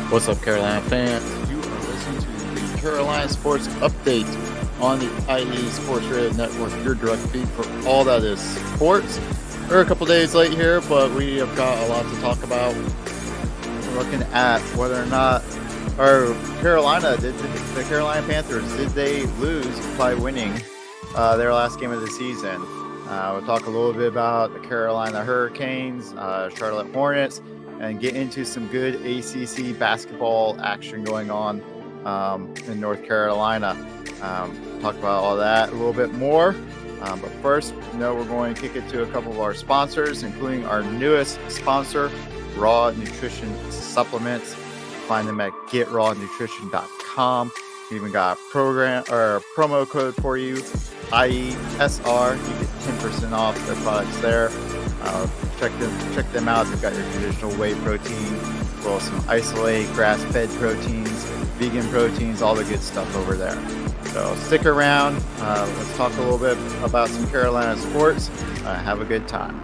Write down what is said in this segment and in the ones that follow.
What's up, Carolina fans? You are listening to the Carolina Sports Update on the IE Sports Radio Network, your direct feed for all that is sports. We're a couple days late here, but we have got a lot to talk about. We're looking at whether or not the Carolina Panthers, did they lose by winning their last game of the season? We'll talk a little bit about the Carolina Hurricanes, Charlotte Hornets, and get into some good ACC basketball action going on in North Carolina. Talk about all that a little bit more. But first, we're going to kick it to a couple of our sponsors, including our newest sponsor, Raw Nutrition Supplements. Find them at getrawnutrition.com. We even got a promo code for you, IESR. You get 10% off their products there. Check them out. They've got your traditional whey protein, as well as some isolate, grass-fed proteins, vegan proteins, all the good stuff over there. So stick around. Let's talk a little bit about some Carolina sports. Have a good time.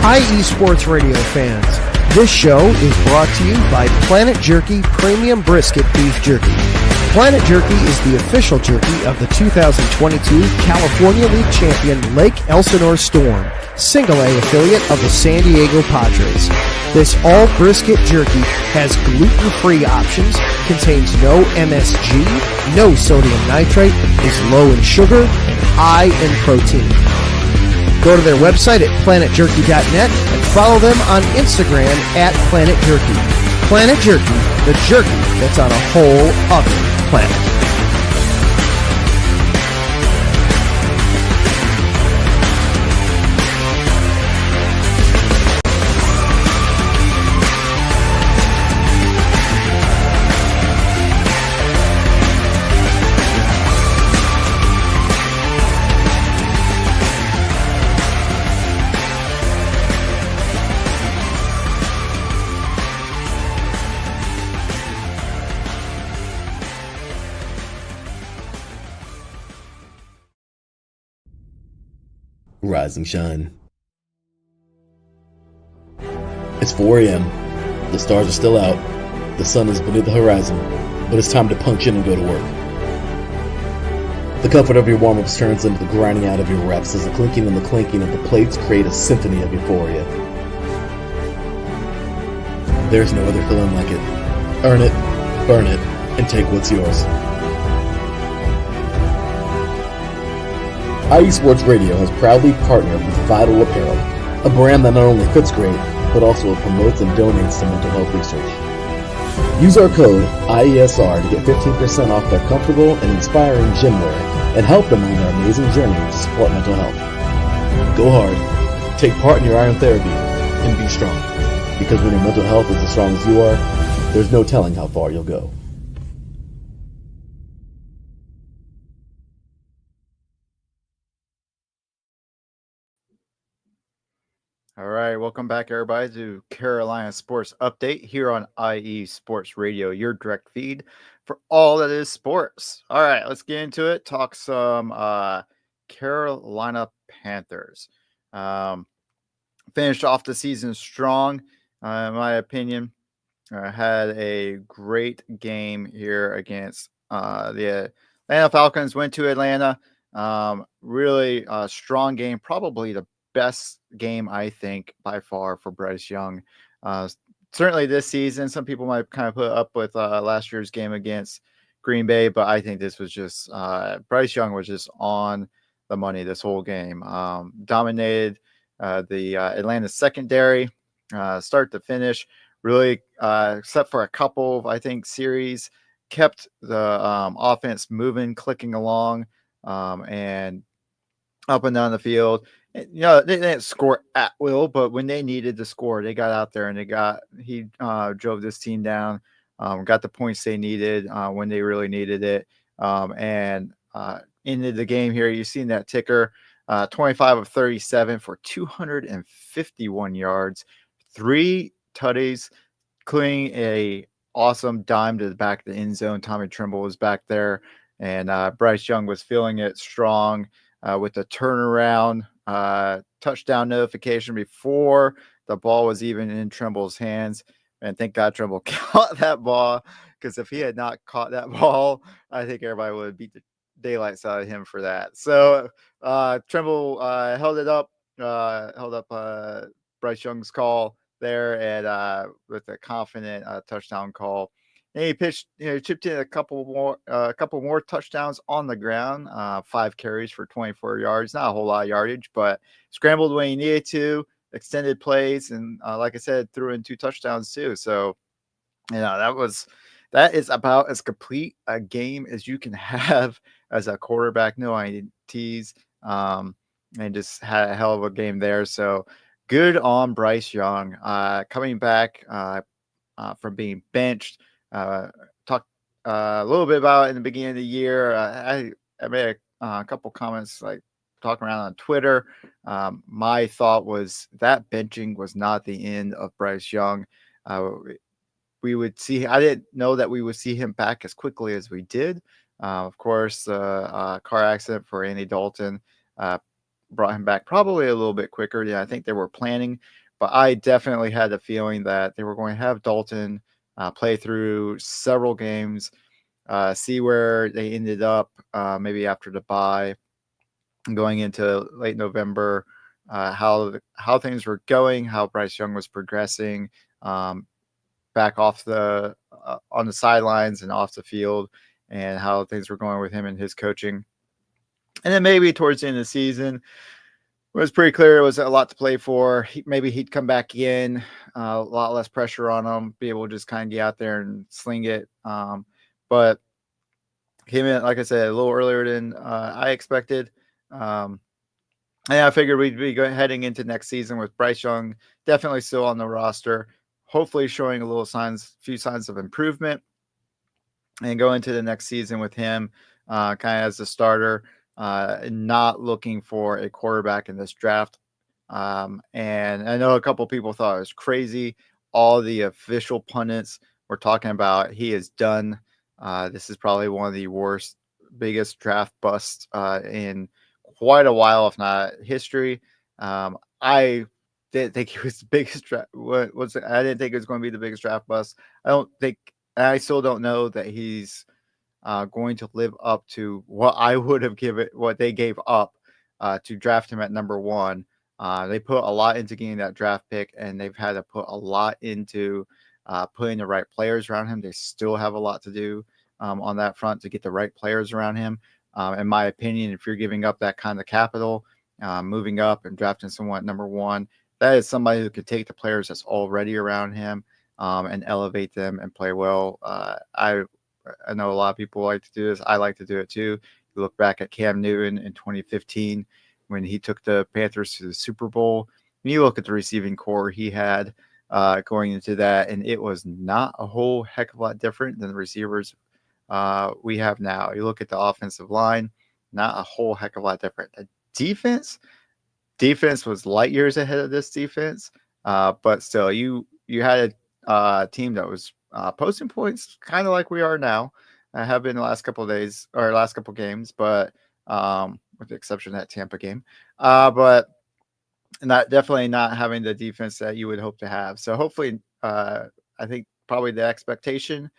IE Sports Radio fans, this show is brought to you by Planet Jerky Premium Brisket Beef Jerky. Planet Jerky is the official jerky of the 2022 California League champion Lake Elsinore Storm, Single A affiliate of the San Diego Padres. This all brisket jerky has gluten-free options, contains no MSG, no sodium nitrate, is low in sugar, and high in protein. Go to their website at planetjerky.net and follow them on Instagram at Planet Jerky. Planet Jerky, the jerky that's on a whole other planet. Rise and shine. It's 4 a.m. The stars are still out. The sun is beneath the horizon, but it's time to punch in and go to work. The comfort of your warm-ups turns into the grinding out of your reps as the clinking and the clanking of the plates create a symphony of euphoria. There's no other feeling like it. Earn it, burn it, and take what's yours. IE Sports Radio has proudly partnered with Vital Apparel, a brand that not only fits great, but also promotes and donates to mental health research. Use our code IESR to get 15% off their comfortable and inspiring gym wear and help them on their amazing journey to support mental health. Go hard, take part in your iron therapy, and be strong. Because when your mental health is as strong as you are, there's no telling how far you'll go. All right, welcome back, everybody, to Carolina Sports Update here on IE Sports Radio, your direct feed for all that is sports. All right, let's get into it. Talk some Carolina Panthers. Finished off the season strong, in my opinion. Had a great game here against the Atlanta Falcons. Went to Atlanta. Really strong game, probably the best game, I think, by far for Bryce Young. Certainly this season, some people might kind of put up with last year's game against Green Bay, but I think this was just Bryce Young was just on the money this whole game. Dominated the Atlanta secondary, start to finish, really, except for a couple of, I think, series, kept the offense moving, clicking along, and up and down the field. They didn't score at will, but when they needed to score, they got out there and he drove this team down, got the points they needed when they really needed it, and ended the game here. You've seen that ticker 25 of 37 for 251 yards, 3 tutties, including a awesome dime to the back of the end zone. Tommy Tremble was back there, and Bryce Young was feeling it strong with the turnaround touchdown notification before the ball was even in Tremble's hands. And thank God Tremble caught that ball, because if he had not caught that ball, I think everybody would have beat the daylights out of him for that. So Tremble held up Bryce Young's call there, and with a confident touchdown call. And he pitched, chipped in a couple more touchdowns on the ground. 5 carries for 24 yards, not a whole lot of yardage, but scrambled when he needed to, extended plays, and like I said, threw in 2 touchdowns too. So, that is about as complete a game as you can have as a quarterback. No INTs, and just had a hell of a game there. So good on Bryce Young coming back from being benched. Talked a little bit about it in the beginning of the year. I made a couple comments like talking around on Twitter. My thought was that benching was not the end of Bryce Young. We would see. I didn't know that we would see him back as quickly as we did. Of course, car accident for Andy Dalton brought him back probably a little bit quicker than I think they were planning. But I definitely had the feeling that they were going to have Dalton play through several games, see where they ended up maybe after the bye, going into late November, how things were going, how Bryce Young was progressing. Back off the on the sidelines and off the field, and how things were going with him and his coaching. And then maybe towards the end of the season, it was pretty clear it was a lot to play for. Maybe he'd come back in, a lot less pressure on him, be able to just kind of get out there and sling it. But came in, like I said, a little earlier than I expected. And I figured we'd be heading into next season with Bryce Young definitely still on the roster, hopefully showing few signs of improvement, and go into the next season with him kind of as a starter, not looking for a quarterback in this draft. And I know a couple people thought it was crazy. All the official pundits were talking about he is done. This is probably one of the biggest draft busts in quite a while, if not history. I didn't think it was the biggest draft. I didn't think it was going to be the biggest draft bust. I still don't know that he's going to live up to what I would have given, what they gave up to draft him at number 1. They put a lot into getting that draft pick, and they've had to put a lot into putting the right players around him. They still have a lot to do on that front to get the right players around him. In my opinion, if you're giving up that kind of capital, moving up and drafting someone at number 1, that is somebody who could take the players that's already around him and elevate them and play well. I know a lot of people like to do this. I like to do it too. You look back at Cam Newton in 2015 when he took the Panthers to the Super Bowl. And you look at the receiving core he had going into that, and it was not a whole heck of a lot different than the receivers we have now. You look at the offensive line, not a whole heck of a lot different. The defense was light years ahead of this defense, but still, you had a team that was posting points kind of like we are now. I have been the last couple of days or last couple of games, but with the exception of that Tampa game, but definitely not having the defense that you would hope to have. So hopefully, I think probably the expectation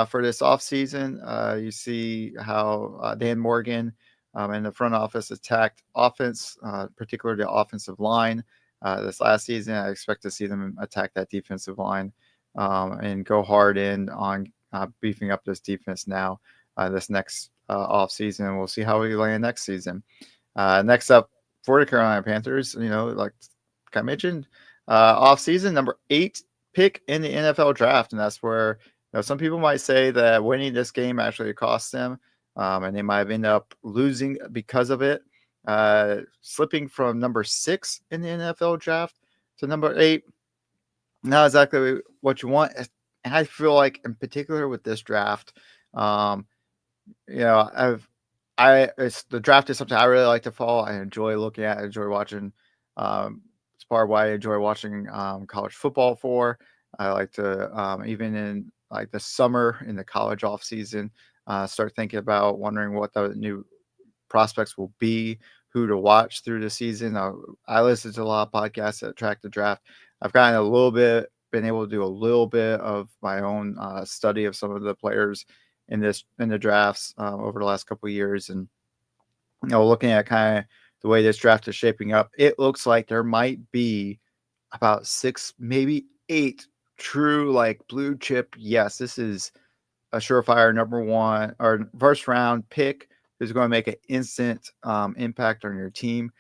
for this offseason, you see how Dan Morgan and the front office attacked offense, particularly the offensive line. This last season, I expect to see them attack that defensive line and go hard in on beefing up this defense now this next offseason. We'll see how we land next season. Next up for the Carolina Panthers, like I mentioned, offseason, number 8 pick in the NFL draft. And that's where some people might say that winning this game actually cost them, and they might have ended up losing because of it. Slipping from number 6 in the NFL draft to number 8, not exactly what you want. And I feel like, in particular with this draft, the draft is something I really like to follow. I enjoy looking at, I enjoy watching. It's part of why I enjoy watching college football for. I like to even in like the summer in the college off season, start thinking about wondering what the new prospects will be, who to watch through the season. I listen to a lot of podcasts that track the draft. I've gotten a little bit, been able to do a little bit of my own study of some of the players in the drafts over the last couple of years, and looking at kind of the way this draft is shaping up, it looks like there might be about 6, maybe 8 true like blue chip. Yes, this is a surefire number one or first round pick who's going to make an instant impact on your team.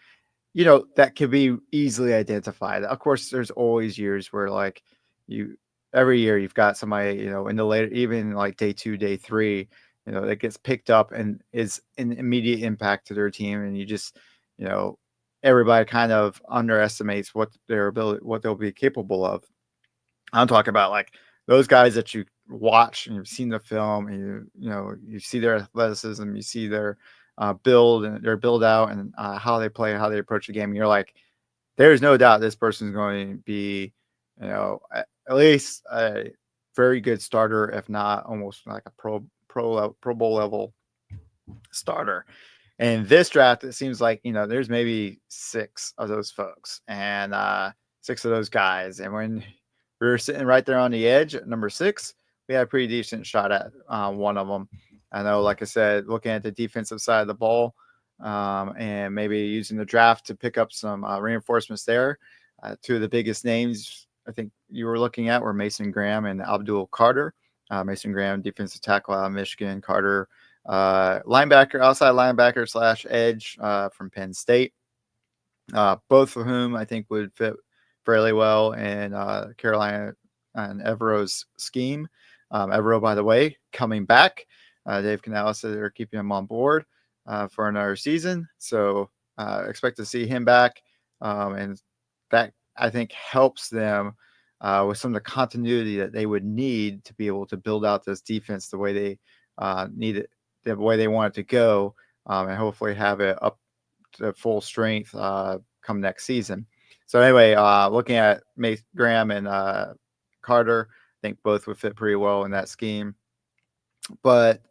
That can be easily identified. Of course, there's always years where like every year you've got somebody, in the later, even like day 2, day 3, that gets picked up and is an immediate impact to their team. And you just, everybody kind of underestimates what they'll be capable of. I'm talking about like those guys that you watch and you've seen the film and you see their athleticism, you see their build and their build out and how they play, how they approach the game. And you're like, there's no doubt this person's going to be, at least a very good starter, if not almost like a Pro Bowl level starter. And this draft, it seems like, there's maybe 6 of those folks and 6 of those guys. And when we were sitting right there on the edge at number 6, we had a pretty decent shot at one of them. I know, like I said, looking at the defensive side of the ball and maybe using the draft to pick up some reinforcements there. 2 of the biggest names I think you were looking at were Mason Graham and Abdul Carter. Mason Graham, defensive tackle out of Michigan. Carter, linebacker, outside linebacker / edge from Penn State. Both of whom I think would fit fairly well in Carolina and Evero's scheme. Evero, by the way, coming back. Dave Canales said they're keeping him on board for another season. So expect to see him back. And that, I think, helps them with some of the continuity that they would need to be able to build out this defense the way they need it, the way they want it to go, and hopefully have it up to full strength come next season. So anyway, looking at Mace Graham and Carter, I think both would fit pretty well in that scheme. But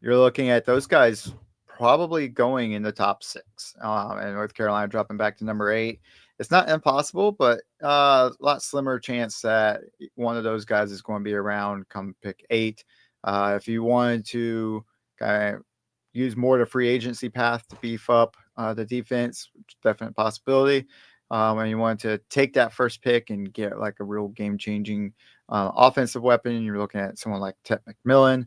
you're looking at those guys probably going in the top 6, and North Carolina dropping back to number 8. It's not impossible, but a lot slimmer chance that one of those guys is going to be around come pick 8. If you wanted to kind of use more the free agency path to beef up the defense, definite possibility. And you want to take that first pick and get like a real game-changing offensive weapon, you're looking at someone like Ted McMillan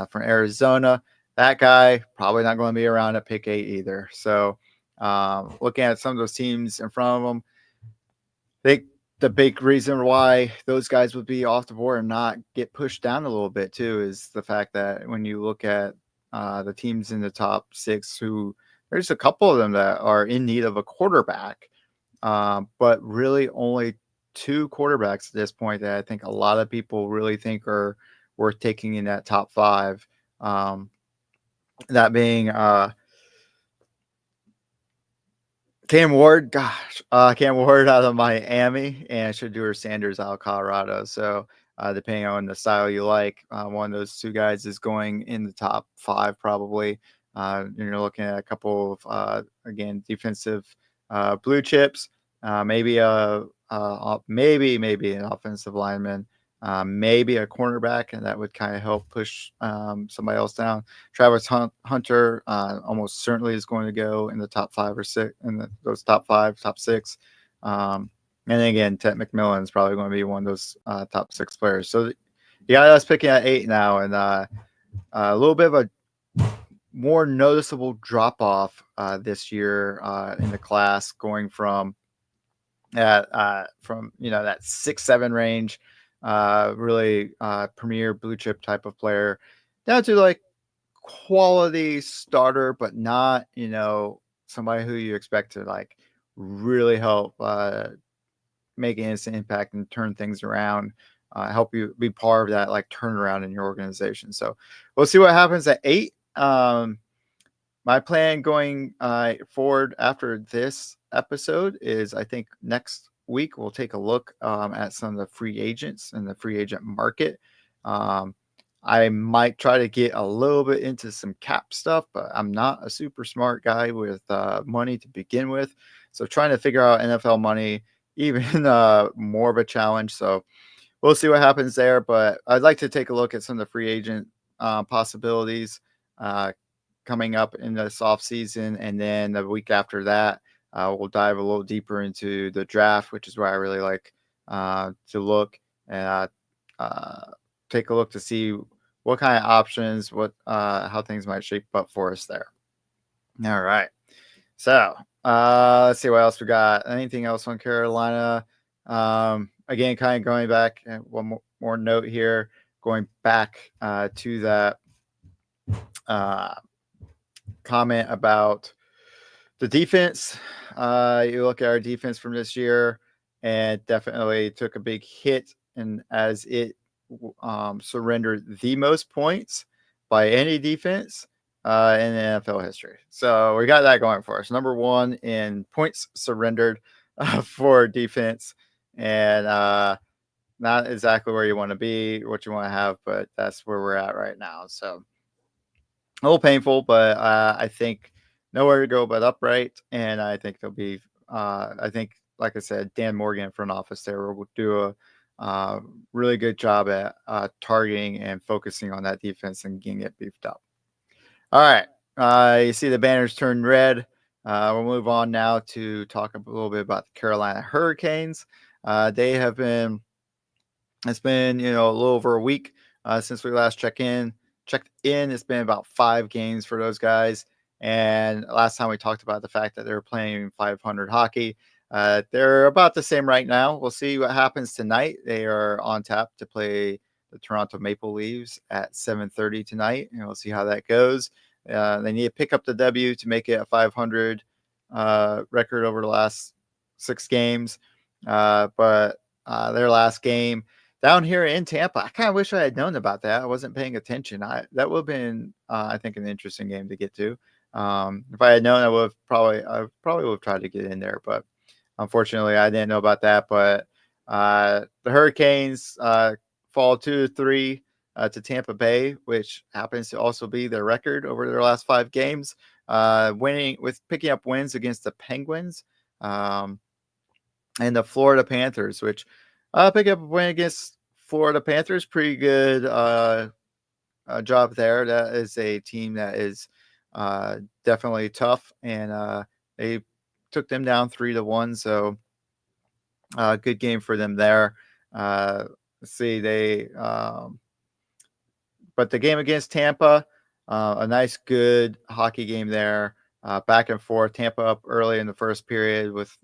from Arizona. That guy probably not going to be around at pick 8 either. So looking at some of those teams in front of them, I think the big reason why those guys would be off the board and not get pushed down a little bit too is the fact that when you look at the teams in the top 6, who there's a couple of them that are in need of a quarterback, but really only 2 quarterbacks at this point that I think a lot of people really think are worth taking in that top 5. That being Cam Ward, Cam Ward out of Miami, and Shedeur Sanders out of Colorado. So depending on the style you like, one of those 2 guys is going in the top 5 probably. You're looking at a couple of again defensive blue chips, maybe an offensive lineman, maybe a cornerback, and that would kind of help push somebody else down. Travis Hunter almost certainly is going to go in the top 5 or 6, in those top 5, top 6. And then again, Ted McMillan is probably going to be one of those top 6 players. So the guy that's picking at 8 now, and a little bit of a more noticeable drop off this year in the class, going from that 6-7 range, really premier blue chip type of player, down to like quality starter, but not somebody who you expect to like really help make an instant impact and turn things around, help you be part of that like turnaround in your organization. So we'll see what happens at 8. my plan going forward after this episode is I think next week we'll take a look at some of the free agents and the free agent market. Um, I might try to get a little bit into some cap stuff, but I'm not a super smart guy with money to begin with. So trying to figure out NFL money, even more of a challenge. So we'll see what happens there. But I'd like to take a look at some of the free agent possibilities coming up in this off season, and then the week after that, we'll dive a little deeper into the draft, which is where I really like to look and take a look to see what kind of options, how things might shape up for us there. All right, so let's see what else we got. Anything else on Carolina? Again, kind of going back, one more note here, going back to that comment about the defense. You look at our defense from this year, and definitely took a big hit, and as it surrendered the most points by any defense in NFL history. So we got that going for us. Number one in points surrendered for defense, and not exactly where you want to be, what you want to have, but that's where we're at right now. So a little painful, but I think nowhere to go but upright. And I think there'll be, I think, like I said, Dan Morgan front office there will do a really good job at targeting and focusing on that defense and getting it beefed up. All right. You see the banners turn red. We'll move on now to talk a little bit about the Carolina Hurricanes. They have been, it's been, a little over a week since we last checked in. It's been about 5 games for those guys. And last time we talked about the fact that they were playing 500 hockey. They're about the same right now. We'll see what happens tonight. They are on tap to play the Toronto Maple Leafs at 7:30 tonight, and we'll see how that goes. They need to pick up the W to make it a 500 record over the last 6 games. But their last game down here in Tampa, I kind of wish I had known about that. I wasn't paying attention. That would have been, I think, an interesting game to get to. If I had known, I probably would have tried to get in there, but unfortunately, I didn't know about that. But the Hurricanes fall 2-3 to Tampa Bay, which happens to also be their record over their last 5 games, picking up wins against the Penguins and the Florida Panthers, which pick up a win against Florida Panthers. Pretty good job there. That is a team that is definitely tough, and they took them down 3-1. So good game for them there. Let's see, but the game against Tampa, a nice, good hockey game there. Back and forth. Tampa up early in the first period with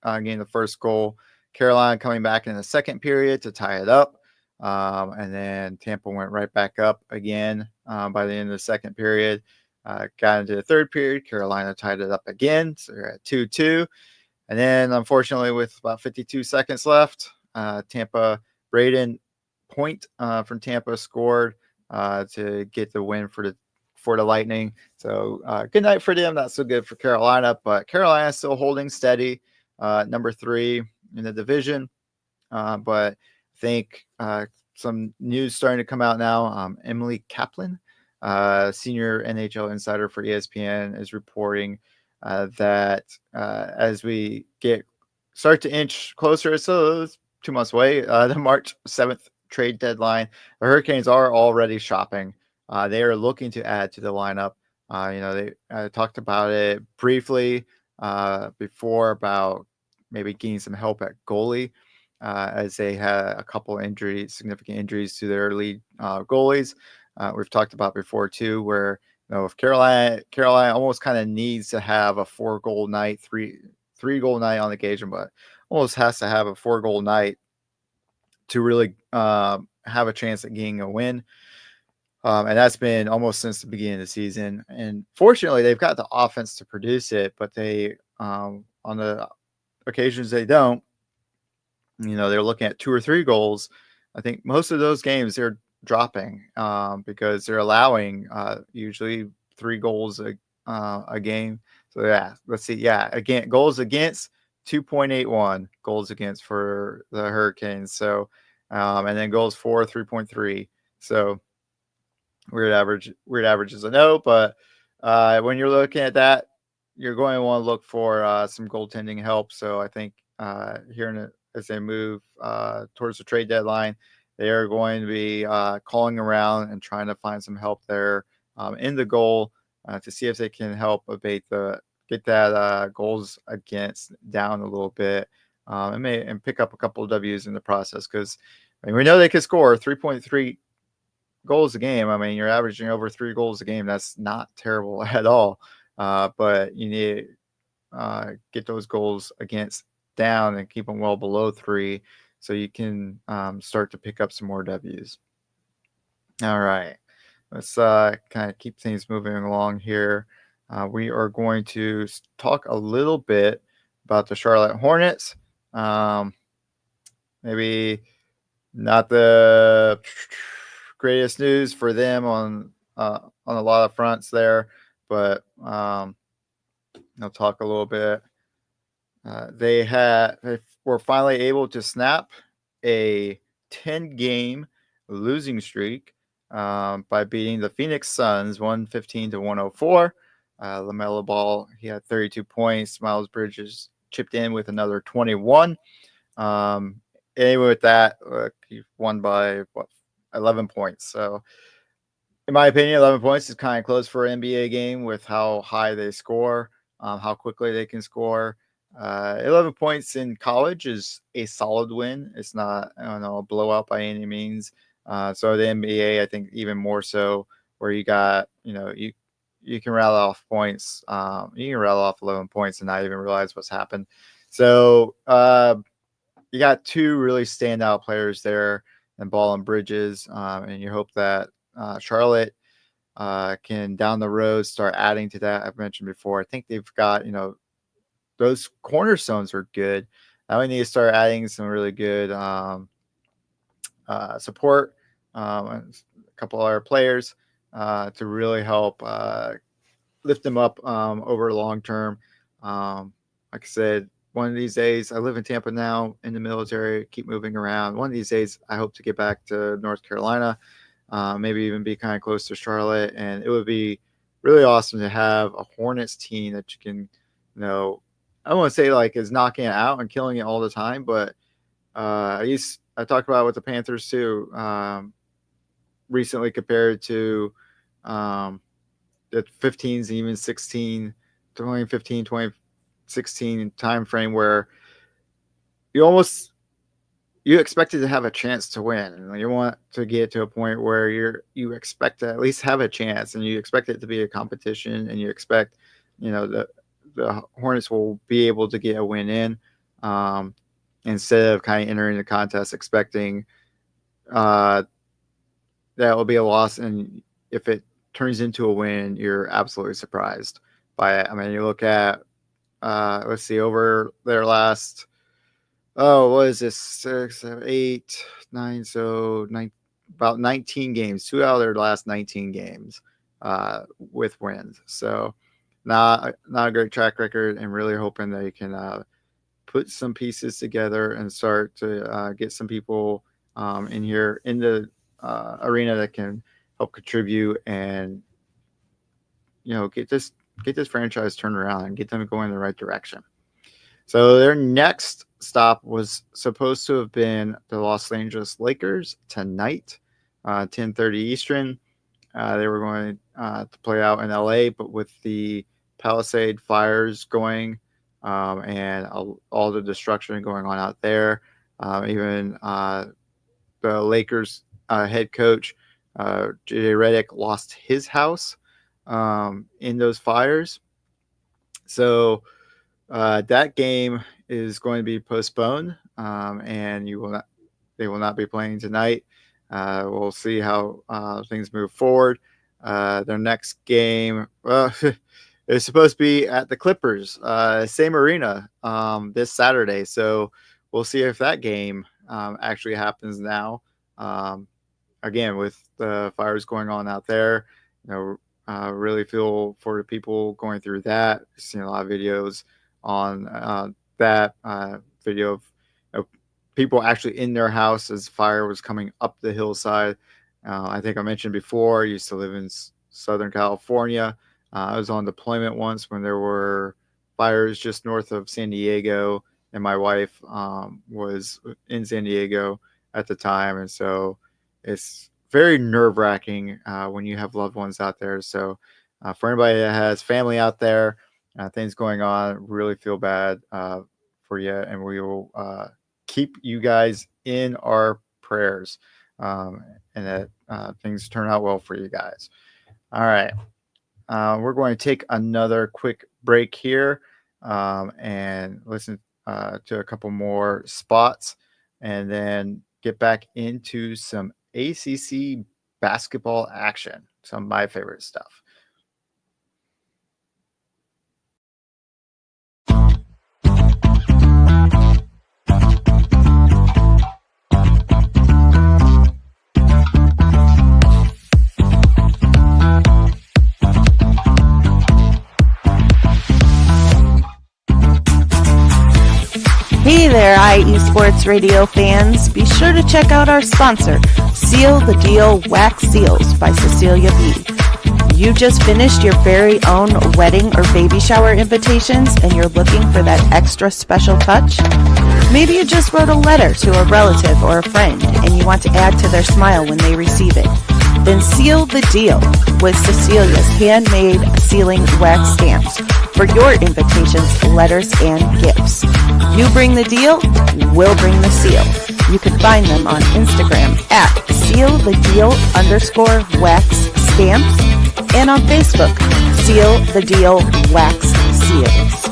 getting the first goal. Carolina coming back in the second period to tie it up. And then Tampa went right back up again by the end of the second period. Got into the third period. Carolina tied it up again. So they're at 2-2. And then, unfortunately, with about 52 seconds left, Tampa, Braden Point from Tampa scored to get the win for the Lightning. So good night for them. Not so good for Carolina, but Carolina is still holding steady, number 3 in the division. But I think some news starting to come out now. Emily Kaplan, senior NHL insider for ESPN, is reporting that as we start to inch closer, so it's 2 months away, the March 7th trade deadline, the Hurricanes are already shopping. They are looking to add to the lineup. They talked about it briefly before about maybe getting some help at goalie, as they had a couple significant injuries to their lead goalies. We've talked about before too, where if Carolina almost kind of needs to have a 4-goal night, three-goal night on occasion, but almost has to have a 4-goal night to really have a chance at getting a win. And that's been almost since the beginning of the season. And fortunately, they've got the offense to produce it, but they, on the occasions they don't, they're looking at 2 or 3 goals. I think most of those games they're dropping because they're allowing usually 3 goals a game. So yeah, let's see. Yeah, again, goals against 2.81 goals against for the Hurricanes. So, and then goals for 3.3. So weird averages, I know, but when you're looking at that, you're going to want to look for some goaltending help. So I think as they move towards the trade deadline, they are going to be calling around and trying to find some help there in the goal to see if they can help get that goals against down a little bit and pick up a couple of W's in the process, because we know they can score 3.3 goals a game. I mean, you're averaging over 3 goals a game. That's not terrible at all. But you need to get those goals against down and keep them well below 3 so you can start to pick up some more W's. All right. Let's kind of keep things moving along here. We are going to talk a little bit about the Charlotte Hornets. Maybe not the greatest news for them on a lot of fronts there, but I'll talk a little bit. They were finally able to snap a 10-game losing streak by beating the Phoenix Suns 115-104. LaMelo Ball, he had 32 points. Miles Bridges chipped in with another 21. Anyway, with that, he won by 11 points. So, in my opinion, 11 points is kind of close for an NBA game with how high they score, how quickly they can score. 11 points in college is a solid win. It's not, a blowout by any means. So the NBA, I think, even more so, where you got, you can rattle off points. You can rattle off 11 points and not even realize what's happened. So you got 2 really standout players there, and Ball and Bridges, and you hope that Charlotte can down the road start adding to that. I've mentioned before, I think they've got, those cornerstones are good. Now we need to start adding some really good support, a couple other players to really help lift them up over long term. Like I said, one of these days, I live in Tampa now in the military, keep moving around. One of these days, I hope to get back to North Carolina, maybe even be kind of close to Charlotte. And it would be really awesome to have a Hornets team that you can, I don't want to say like is knocking it out and killing it all the time, but I talked about it with the Panthers too, recently compared to the 15s and even 2015, 2016 time frame where you expected to have a chance to win, and you want to get to a point where you expect to at least have a chance, and you expect it to be a competition, and you expect the Hornets will be able to get a win in instead of kind of entering the contest expecting that will be a loss, and if it turns into a win, you're absolutely surprised by it. I mean, you look at let's see, over their last what is this, 6, 7, 8, 9, so 9, about 19 games, 2 out of their last 19 games with wins. So not a great track record, and really hoping they can put some pieces together and start to get some people in here in the arena that can help contribute and get this franchise turned around and get them going in the right direction. So their next stop was supposed to have been the Los Angeles Lakers tonight, 10:30 Eastern. They were going to play out in LA, but with the Palisade fires going and all the destruction going on out there, even the Lakers head coach, JJ Redick, lost his house in those fires. So that game is going to be postponed, and they will not be playing tonight. We'll see how things move forward. Their next game is supposed to be at the Clippers, same arena, this Saturday. So we'll see if that game actually happens now. Again, with the fires going on out there, Really feel for the people going through that. I've seen a lot of videos on that video of people actually in their house as fire was coming up the hillside. I think I mentioned before, I used to live in Southern California. I was on deployment once when there were fires just north of San Diego, and my wife was in San Diego at the time. And so it's very nerve wracking when you have loved ones out there. So for anybody that has family out there, things going on, really feel bad for you. And we will keep you guys in our prayers, and that things turn out well for you guys. All right. We're going to take another quick break here and listen to a couple more spots, and then get back into some ACC basketball action, some of my favorite stuff. Hey there, IE Sports Radio fans. Be sure to check out our sponsor, Seal the Deal Wax Seals by Cecilia B. You just finished your very own wedding or baby shower invitations and you're looking for that extra special touch? Maybe you just wrote a letter to a relative or a friend and you want to add to their smile when they receive it. Then seal the deal with Cecilia's handmade sealing wax stamps for your invitations, letters, and gifts. You bring the deal, we'll bring the seal. You can find them on Instagram at sealthedeal_wax stamps and on Facebook, Seal the Deal Wax Seals.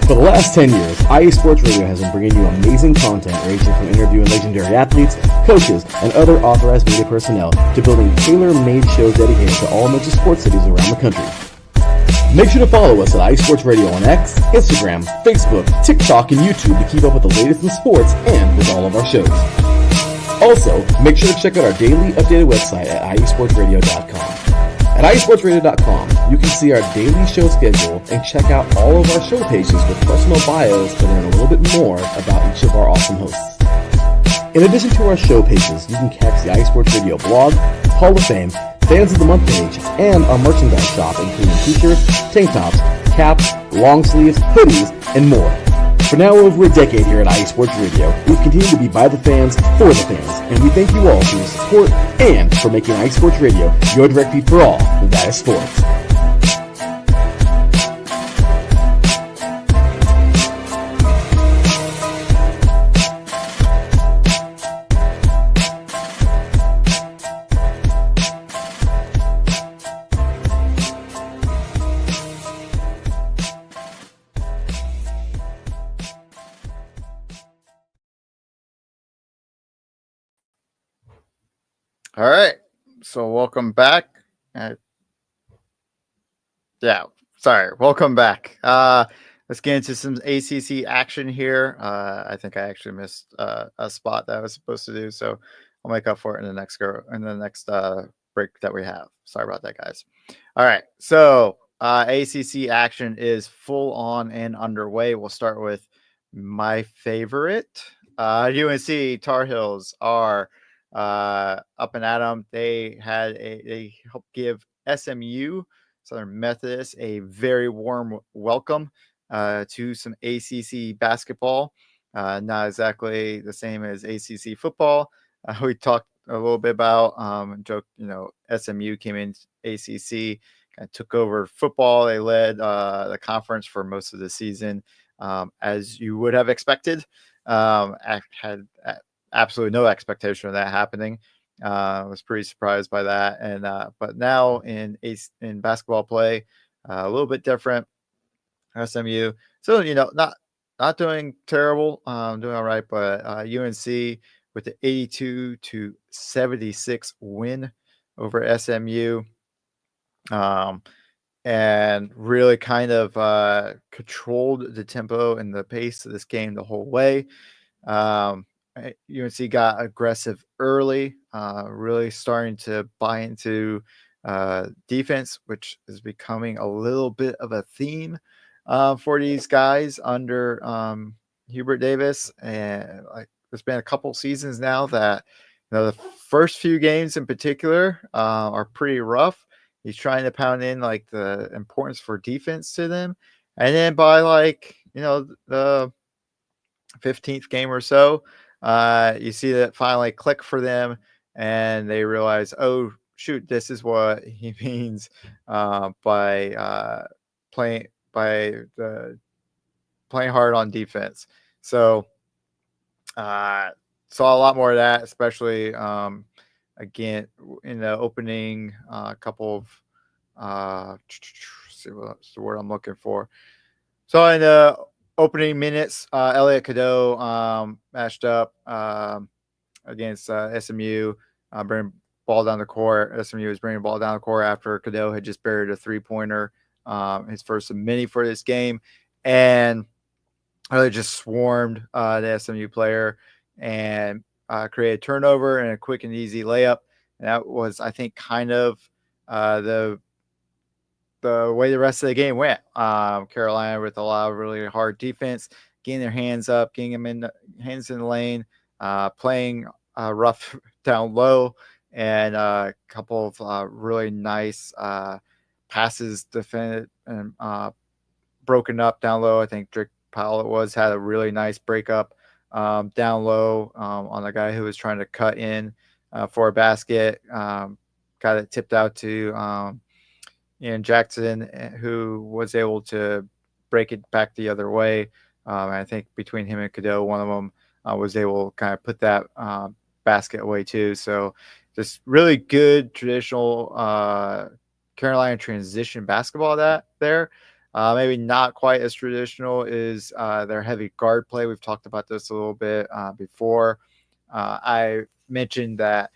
For the last 10 years, IE Sports Radio has been bringing you amazing content ranging from interviewing legendary athletes, coaches, and other authorized media personnel to building tailor-made shows dedicated to all major sports cities around the country. Make sure to follow us at IE Sports Radio on X, Instagram, Facebook, TikTok, and YouTube to keep up with the latest in sports and with all of our shows. Also, make sure to check out our daily updated website at iesportsradio.com. At iesportsradio.com, you can see our daily show schedule and check out all of our show pages with personal bios to learn a little bit more about each of our awesome hosts. In addition to our show pages, you can catch the IE Sports Radio blog, Hall of Fame, Fans of the Month page, and our merchandise shop including t-shirts, tank tops, caps, long sleeves, hoodies, and more. For now over a decade here at IE Sports Radio, we've continued to be by the fans, for the fans, and we thank you all for your support and for making IE Sports Radio your direct feed for all that is sports. All right. So welcome back. Welcome back. Let's get into some ACC action here. I think I actually missed a spot that I was supposed to do, so I'll make up for it in the next break that we have. Sorry about that, guys. All right. So ACC action is full on and underway. We'll start with my favorite. UNC Tar Heels are up and at them. They helped give SMU, Southern Methodist, a very warm welcome to some ACC basketball. Not exactly the same as ACC football. We talked a little bit about SMU came in ACC, kind of took over football. They led the conference for most of the season, as you would have expected. I had absolutely no expectation of that happening. I was pretty surprised by that. And but now in basketball play, a little bit different. SMU, so not doing terrible, doing all right, but UNC with the 82-76 win over SMU. And really kind of controlled the tempo and the pace of this game the whole way. UNC got aggressive early, really starting to buy into defense, which is becoming a little bit of a theme for these guys under Hubert Davis. And like, there's been a couple seasons now that the first few games in particular are pretty rough. He's trying to pound in like the importance for defense to them, and then by the 15th game or so, you see that finally click for them, and they realize, oh shoot, this is what he means by playing hard on defense. So saw a lot more of that, especially again in the opening couple of see what's the word I'm looking for. So in the opening minutes, Elliot Cadeau matched up against SMU, bringing ball down the court. SMU was bringing the ball down the court after Cadeau had just buried a 3-pointer, his first mini for this game, and really just swarmed the SMU player and created a turnover and a quick and easy layup. And that was, I think, kind of the way the rest of the game went. Carolina with a lot of really hard defense, getting their hands up, getting them in the lane, playing rough down low, and a couple of really nice passes defended and broken up down low. I think Drake Powell had a really nice breakup down low on the guy who was trying to cut in for a basket. Got it tipped out to Ian Jackson, who was able to break it back the other way. I think between him and Cadeau, one of them was able to kind of put that basket away too. So just really good traditional Carolina transition basketball there. Maybe not quite as traditional as their heavy guard play. We've talked about this a little bit before. I mentioned that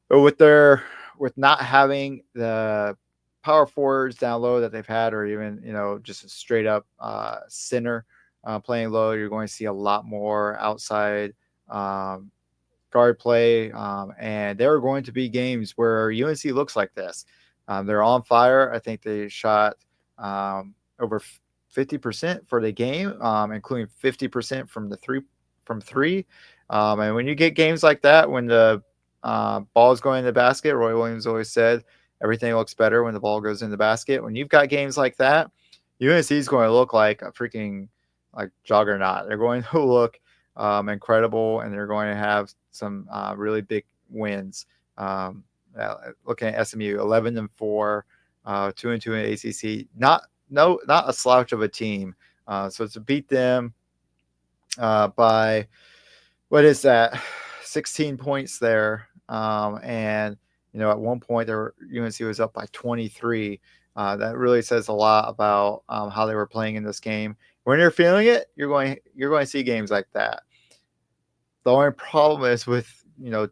with not having the power forwards down low that they've had, or even just a straight up center playing low, you're going to see a lot more outside guard play, and there are going to be games where UNC looks like this. They're on fire. I think they shot over 50% for the game, including 50% from three. And when you get games like that, when the ball is going in the basket, Roy Williams always said everything looks better when the ball goes in the basket. When you've got games like that, UNC is going to look like a freaking juggernaut. They're going to look incredible, and they're going to have some really big wins. Looking at SMU, 11-4, 2-2 in ACC. Not a slouch of a team. So to beat them by, what is that, 16 points there, and at one point UNC was up by 23. That really says a lot about how they were playing in this game. When you're feeling it, you're going to see games like that. The only problem is with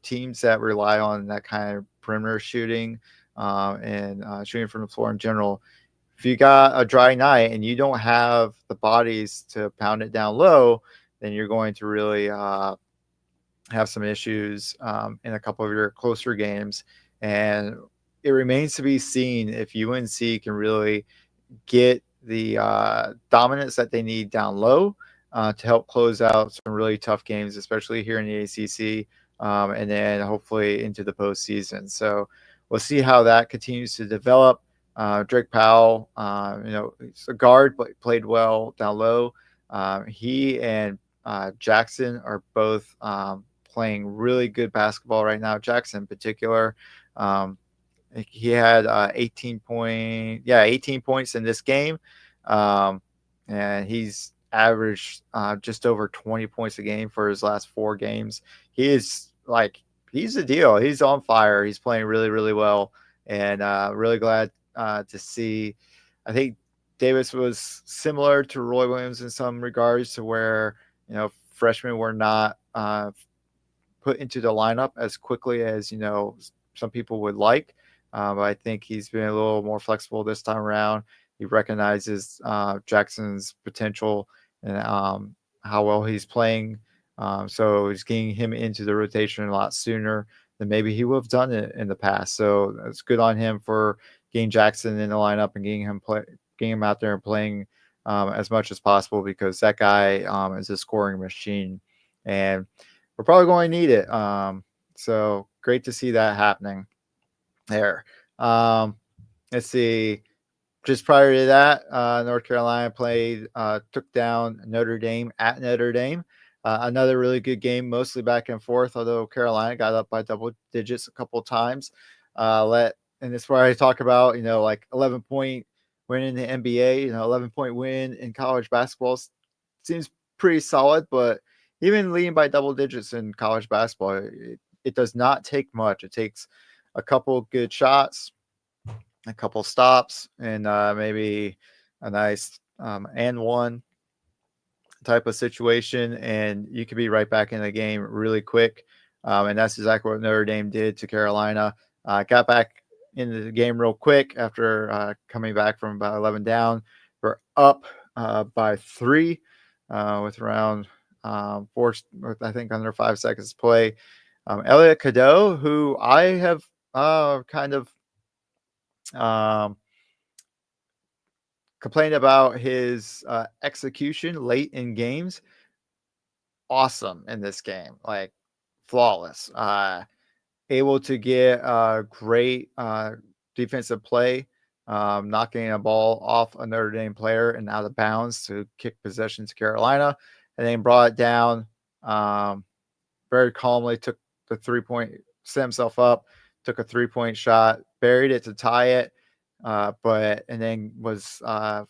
teams that rely on that kind of perimeter shooting and shooting from the floor in general. If you got a dry night and you don't have the bodies to pound it down low, then you're going to really have some issues in a couple of your closer games. And it remains to be seen if UNC can really get the dominance that they need down low to help close out some really tough games, especially here in the ACC, and then hopefully into the postseason. So we'll see how that continues to develop. Drake Powell, he's a guard, but played well down low. He and Jackson are both playing really good basketball right now. Jackson in particular, he had 18 points in this game, and he's averaged just over 20 points a game for his last 4 games. He is like, he's a deal. He's on fire. He's playing really, really well, and really glad to see. I think Davis was similar to Roy Williams in some regards, to where, you know, freshmen were not put into the lineup as quickly as, you know, some people would like. But I think he's been a little more flexible this time around. He recognizes Jackson's potential and how well he's playing. So he's getting him into the rotation a lot sooner than maybe he would have done it in the past. So it's good on him for getting Jackson in the lineup and getting him out there and playing as much as possible, because that guy is a scoring machine, and we're probably going to need it. So great to see that happening there. Let's see. Just prior to that, North Carolina took down Notre Dame at Notre Dame. Another really good game, mostly back and forth, although Carolina got up by double digits a couple of times. And that's where I talk about, you know, like 11-point win in the NBA, you know, 11-point win in college basketball seems pretty solid, but even leading by double digits in college basketball, it does not take much. It takes a couple good shots, a couple stops, and maybe a nice and one type of situation, and you could be right back in the game really quick. And that's exactly what Notre Dame did to Carolina. Got back into the game real quick after coming back from about 11 down. We're up by 3 with around 4, I think, under 5 seconds to play. Elliot Cadeau, who I have kind of complained about his execution late in games. Awesome in this game, like flawless. Able to get great defensive play, knocking a ball off a Notre Dame player and out of bounds to kick possession to Carolina, and then brought it down very calmly, took the 3-point, set himself up, took a 3-point shot, buried it to tie it, and then was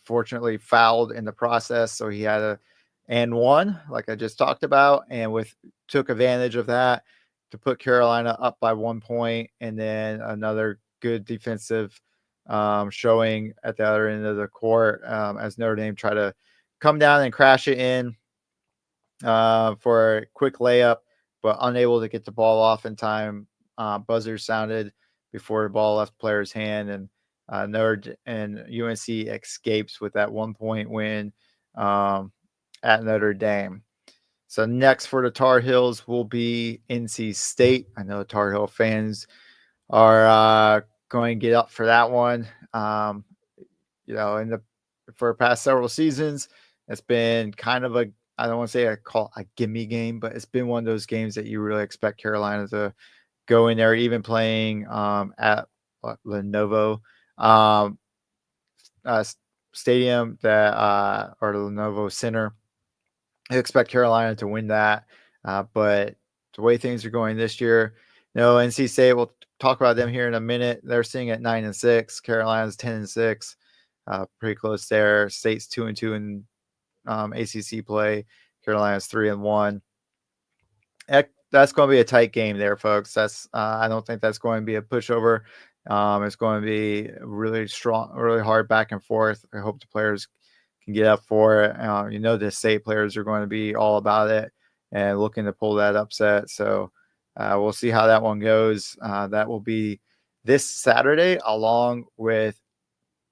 fortunately fouled in the process. So he had a and one, like I just talked about, and took advantage of that to put Carolina up by 1 point, and then another good defensive showing at the other end of the court as Notre Dame tried to come down and crash it in for a quick layup, but unable to get the ball off in time. Buzzer sounded before the ball left player's hand, and UNC escapes with that 1-point win at Notre Dame. So next for the Tar Heels will be NC State. I know Tar Heel fans are going to get up for that one. You know, for the past several seasons, it's been kind of I don't want to say I call it a gimme game, but it's been one of those games that you really expect Carolina to go in there, even playing at Lenovo Stadium or the Lenovo Center. I expect Carolina to win that, but the way things are going this year, you know, NC State, we'll talk about them here in a minute. They're sitting at 9-6. Carolina's 10-6, pretty close there. State's 2-2 in ACC play. Carolina's 3-1. That's going to be a tight game there, folks. I don't think that's going to be a pushover. It's going to be really strong, really hard back and forth. I hope the players can get up for it. You know, the State players are going to be all about it and looking to pull that upset. So we'll see how that one goes. That will be this Saturday, along with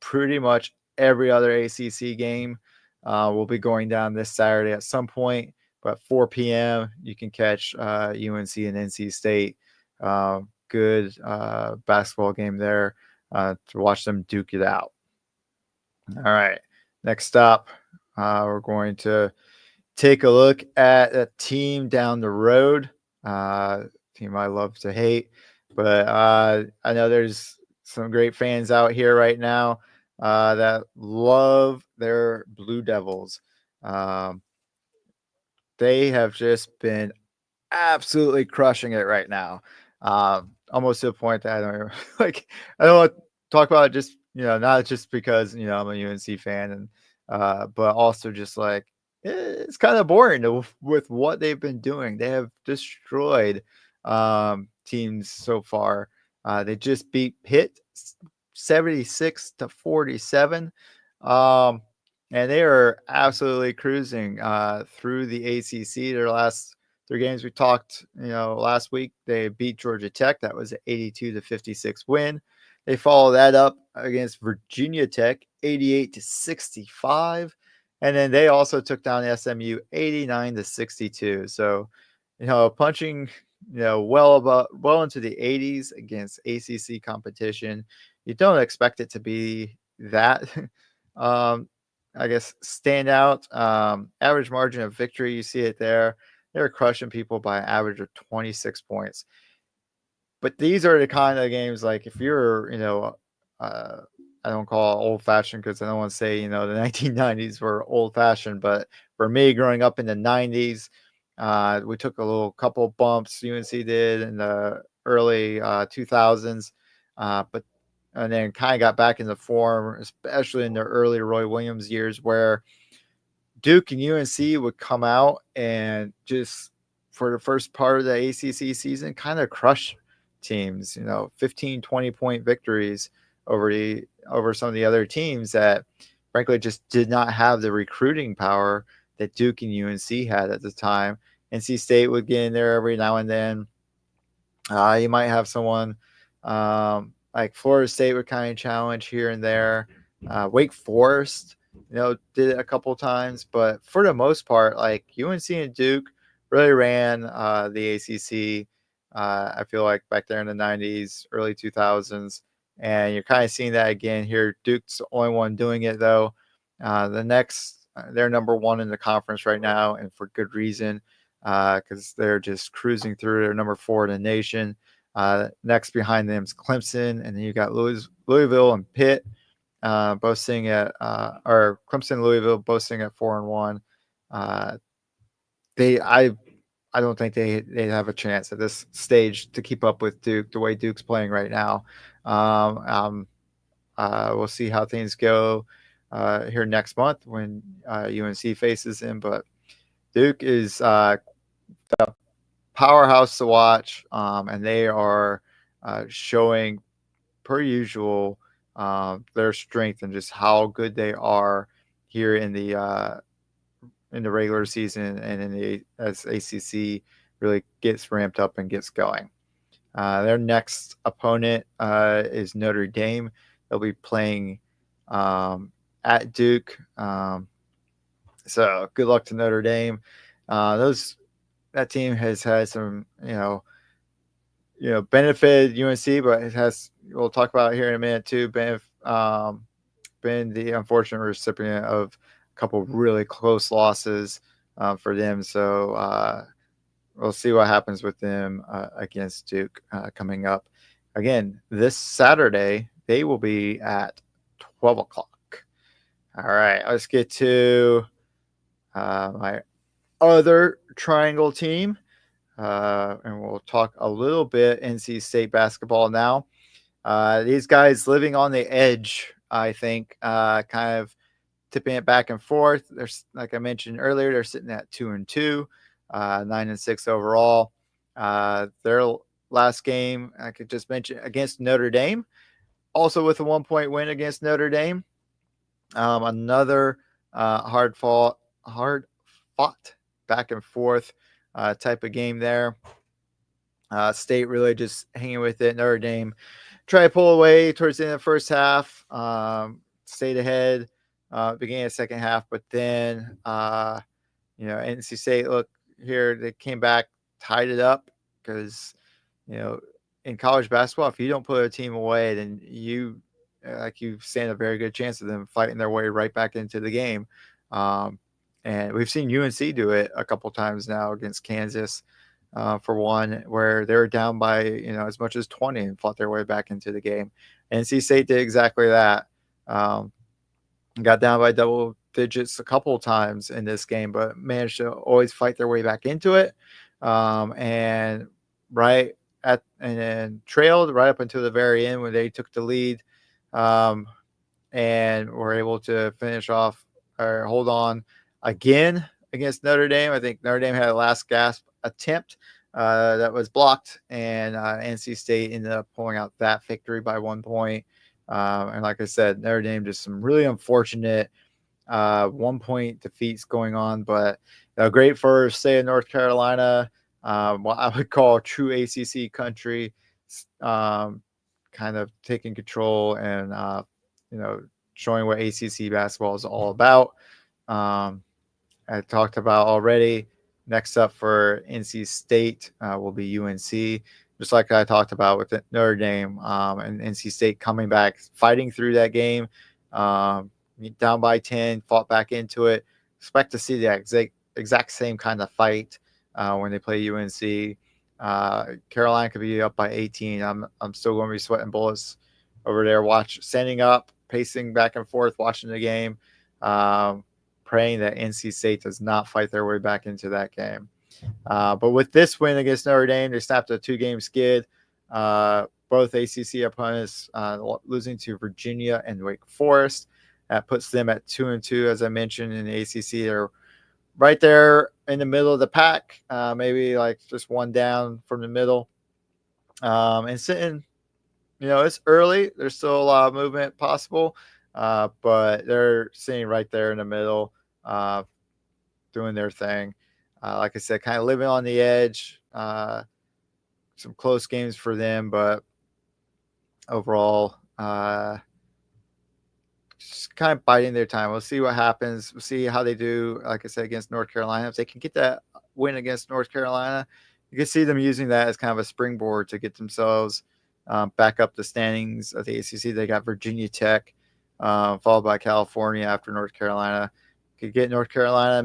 pretty much every other ACC game. Will be going down this Saturday at some point, but 4 p.m. you can catch UNC and NC State. Good basketball game there to watch them duke it out. All right. Next up, we're going to take a look at a team down the road, team I love to hate, but I know there's some great fans out here right now that love their Blue Devils. They have just been absolutely crushing it right now, almost to the point that I don't want to talk about it, just, you know, not just because, you know, I'm a UNC fan, and but also just like it's kind of boring with what they've been doing. They have destroyed teams so far. They just beat Pitt 76-47. And they are absolutely cruising through the ACC. Their last 3 games we talked, last week, they beat Georgia Tech. That was an 82-56 win. They follow that up against Virginia Tech, 88-65. And then they also took down SMU 89-62. So, punching, well into the 80s against ACC competition. You don't expect it to be that, I guess, stand out. Average margin of victory, you see it there. They're crushing people by an average of 26 points. But these are the kind of games, like, if you're, I don't call it old fashioned because I don't want to say, the 1990s were old fashioned. But for me, growing up in the 90s, we took a couple bumps. UNC did in the early 2000s, and then kind of got back into form, especially in the early Roy Williams years, where Duke and UNC would come out and just, for the first part of the ACC season, kind of crush teams, 15, 20-point victories over some of the other teams that, frankly, just did not have the recruiting power that Duke and UNC had at the time. NC State would get in there every now and then. You might have someone like Florida State would kind of challenge here and there. Wake Forest, did it a couple times, but for the most part, like, UNC and Duke really ran the ACC. I feel like back there in the 90s, early 2000s, and you're kind of seeing that again here. Duke's the only one doing it, though. They're number 1 in the conference right now, and for good reason, because they're just cruising through. They're number 4 in the nation. Next behind them is Clemson, and then you got Louisville and Pitt, both sitting at, or Clemson and Louisville both sitting at 4-1. I don't think they have a chance at this stage to keep up with Duke the way Duke's playing right now. We'll see how things go here next month when UNC faces him, but Duke is a powerhouse to watch, and they are showing, per usual, their strength and just how good they are here in the regular season and as ACC really gets ramped up and gets going. Their next opponent is Notre Dame. They'll be playing at Duke. So good luck to Notre Dame. That team has had some, benefited UNC, but we'll talk about it here in a minute too, been the unfortunate recipient of a couple really close losses for them. So we'll see what happens with them against Duke coming up. Again, this Saturday, they will be at 12 o'clock. All right, let's get to my other Triangle team. And we'll talk a little bit NC State basketball now. These guys living on the edge, I think, kind of tipping it back and forth. There's, like I mentioned earlier, they're sitting at 2-2, 9-6 overall. Their last game, I could just mention, against Notre Dame, also with a 1-point win against Notre Dame. Another hard fought back and forth type of game there. State really just hanging with it. Notre Dame try to pull away towards the end of the first half. Stayed ahead beginning of the second half, but then NC State, look here, they came back, tied it up, because in college basketball, if you don't put a team away, then you stand a very good chance of them fighting their way right back into the game. And we've seen UNC do it a couple times now against Kansas, for one, where they were down by as much as 20 and fought their way back into the game. NC State did exactly that. Got down by double digits a couple of times in this game, but managed to always fight their way back into it. And then trailed right up until the very end when they took the lead, and were able to finish off or hold on again against Notre Dame. I think Notre Dame had a last gasp attempt that was blocked, and NC State ended up pulling out that victory by 1 point. And like I said, Notre Dame just some really unfortunate 1 point defeats going on, but great for state of North Carolina. What I would call true ACC country, kind of taking control and showing what ACC basketball is all about. I talked about already. Next up for NC State will be UNC, just like I talked about with Notre Dame, and NC State coming back, fighting through that game, down by 10, fought back into it. Expect to see the exact same kind of fight when they play UNC. Carolina could be up by 18. I'm still going to be sweating bullets over there, standing up, pacing back and forth, watching the game, praying that NC State does not fight their way back into that game. But with this win against Notre Dame, they snapped a 2-game skid. Both ACC opponents losing to Virginia and Wake Forest. That puts them at 2-2, as I mentioned, in the ACC. They're right there in the middle of the pack, maybe like just one down from the middle. And sitting, it's early. There's still a lot of movement possible, but they're sitting right there in the middle, doing their thing. Like I said, kind of living on the edge. Some close games for them, but overall, just kind of biding their time. We'll see what happens. We'll see how they do, like I said, against North Carolina. If they can get that win against North Carolina, you can see them using that as kind of a springboard to get themselves back up the standings of the ACC. They got Virginia Tech, followed by California after North Carolina. Could get North Carolina,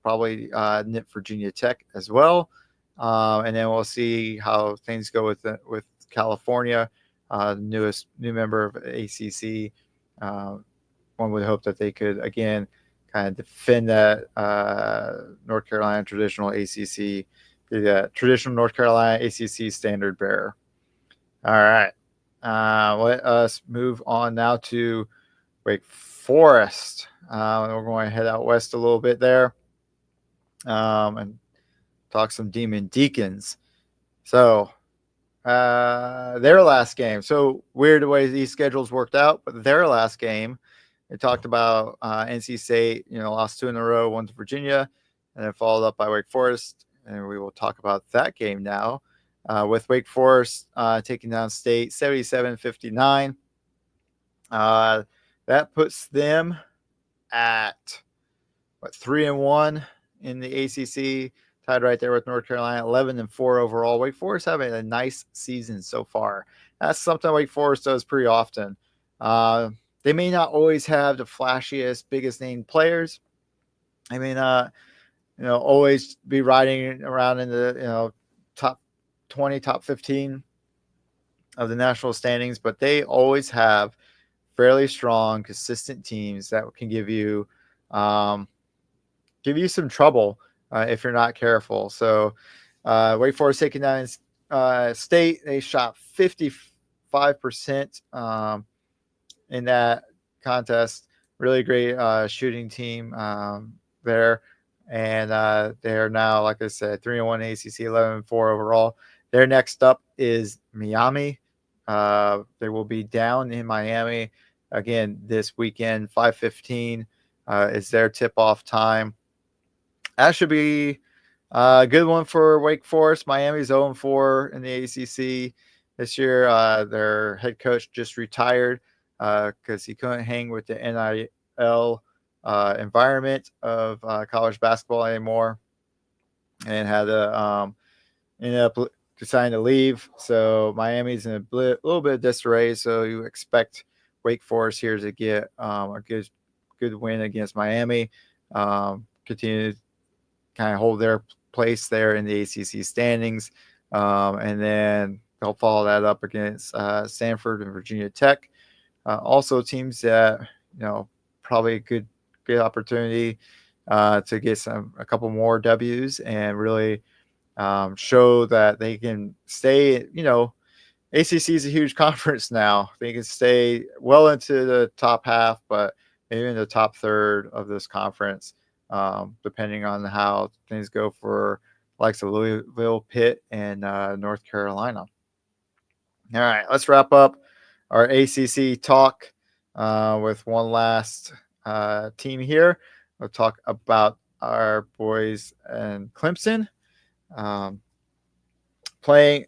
probably nip Virginia Tech as well. And then we'll see how things go with California, new member of ACC. One would hope that they could, again, kind of defend that North Carolina traditional ACC, the traditional North Carolina ACC standard bearer. All right. Let us move on now to Wake Forest. We're going to head out west a little bit there and talk some Demon Deacons. So their last game. So weird the way these schedules worked out, but their last game, they talked about NC State, lost 2 in a row, one to Virginia, and then followed up by Wake Forest. And we will talk about that game now with Wake Forest taking down State 77-59. That puts them at 3-1 in the ACC, tied right there with North Carolina, 11-4 overall. Wake Forest having a nice season so far. That's something Wake Forest does pretty often. They may not always have the flashiest, biggest name players. I mean, always be riding around in the top 20, top 15 of the national standings, but they always have fairly strong, consistent teams that can give you some trouble if you're not careful. So Wake Forest taking down State. They shot 55% in that contest. Really great shooting team there. And they are now, like I said, 3-1 ACC, 11-4 overall. Their next up is Miami. They will be down in Miami again this weekend. 5:15 is their tip-off time. That should be a good one for Wake Forest. Miami's 0-4 in the ACC this year. Their head coach just retired because he couldn't hang with the NIL environment of college basketball anymore, and had to ended up deciding to leave. So Miami's in a little bit of disarray. So you expect Wake Forest here to get a good win against Miami, continue to kind of hold their place there in the ACC standings, and then they'll follow that up against Stanford and Virginia Tech. Also teams that probably a good opportunity to get a couple more W's and really show that they can stay. ACC is a huge conference now. They can stay well into the top half, but maybe in the top third of this conference. depending on how things go for likes of Louisville, Pitt, and North Carolina. All right, let's wrap up our ACC talk with one last team here. We'll talk about our boys and Clemson. Started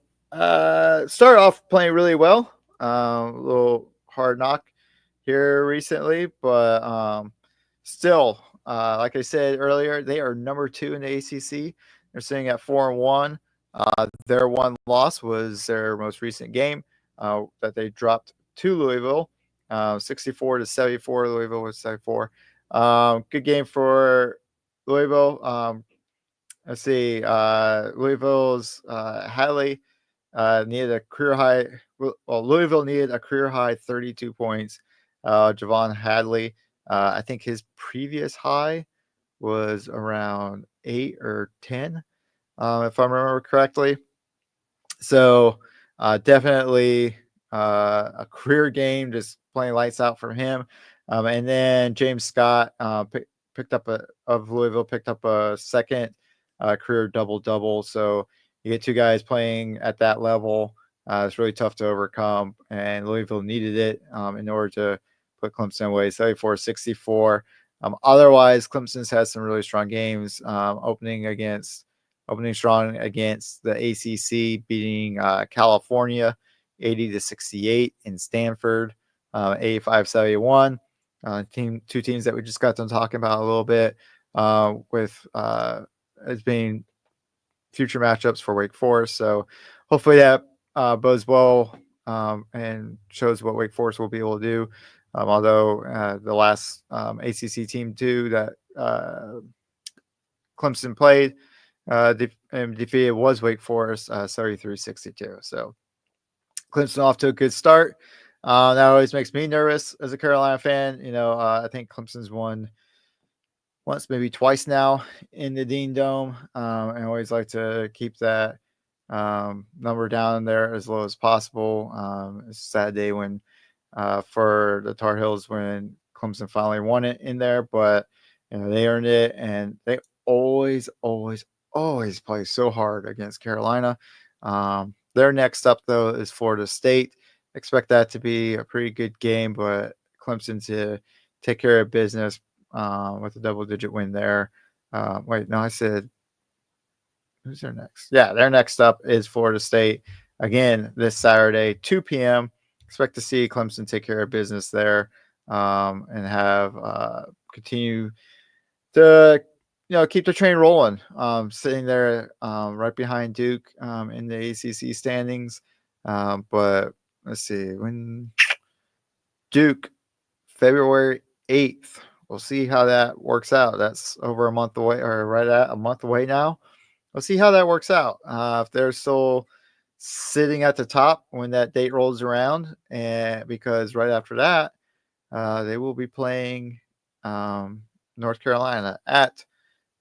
off playing really well. A little hard knock here recently, but still, like I said earlier, they are number 2 in the ACC. They're sitting at 4-1. Their one loss was their most recent game that they dropped to Louisville, 64-74. Louisville was 74. Good game for Louisville. Let's see. Louisville's Hadley needed a career high. Well, Louisville needed a career high 32 points. Javon Hadley, I think his previous high was around 8 or 10, if I remember correctly. So definitely a career game, just playing lights out for him. And then James Scott picked up a second career double-double. So you get 2 guys playing at that level. It's really tough to overcome, and Louisville needed it in order to put Clemson away, 74-64. Otherwise, Clemson's had some really strong games, opening strong against the ACC, beating California 80-68 in Stanford, 85-71. Two teams that we just got done talking about a little bit with as being future matchups for Wake Forest. So hopefully that bodes well and shows what Wake Forest will be able to do. Although the last ACC team too that Clemson played and defeated was Wake Forest 73-62. So Clemson off to a good start. That always makes me nervous as a Carolina fan. I think Clemson's won once, maybe twice now in the Dean Dome. And I always like to keep that number down there as low as possible. It's a sad day when for the Tar Heels when Clemson finally won it in there, but they earned it, and they always play so hard against Carolina. Their next up though is Florida State. Expect that to be a pretty good game, but Clemson to take care of business with a double-digit win there. I said who's their next? Yeah, their next up is Florida State again this Saturday, 2 p.m. Expect to see Clemson take care of business there and have continue to keep the train rolling. Sitting there right behind Duke in the ACC standings, but let's see, when Duke, February 8th. We'll see how that works out. That's over a month away, or right at a month away now. We'll see how that works out. If they're still sitting at the top when that date rolls around, and because right after that, they will be playing North Carolina at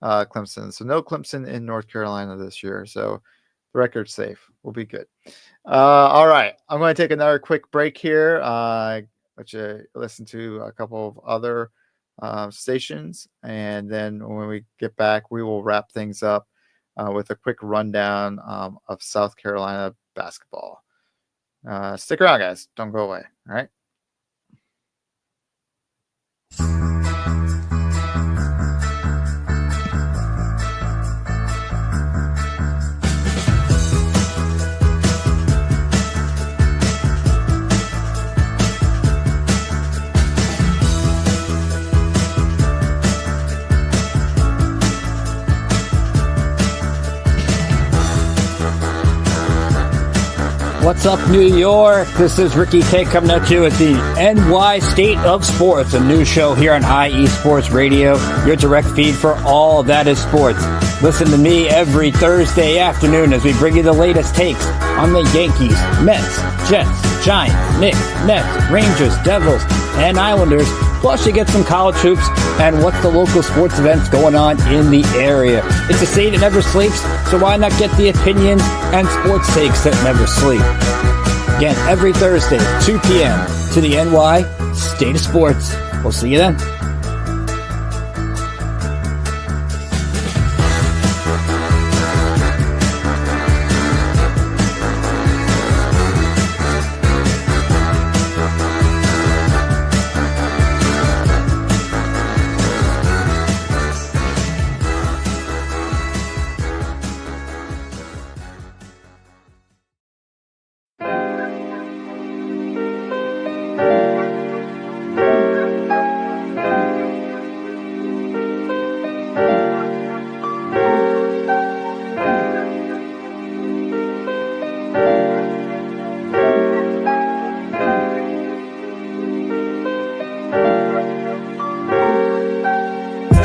Clemson. So no Clemson in North Carolina this year. So the record's safe. We'll be good. All right. I'm going to take another quick break here. Let you listen to a couple of other stations. And then when we get back, we will wrap things up with a quick rundown of South Carolina basketball. Stick around, guys. Don't go away. All right. What's up, New York? This is Ricky K coming at you at the NY State of Sports, a new show here on IE Sports Radio, your direct feed for all that is sports. Listen to me every Thursday afternoon as we bring you the latest takes on the Yankees, Mets, Jets, Giants, Knicks, Nets, Rangers, Devils, and Islanders. Plus, you get some college hoops and what's the local sports events going on in the area. It's a state that never sleeps, so why not get the opinions and sports takes that never sleep? Again, every Thursday, 2 p.m. to the NY State of Sports. We'll see you then.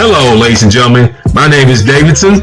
Hello, ladies and gentlemen. My name is Davidson.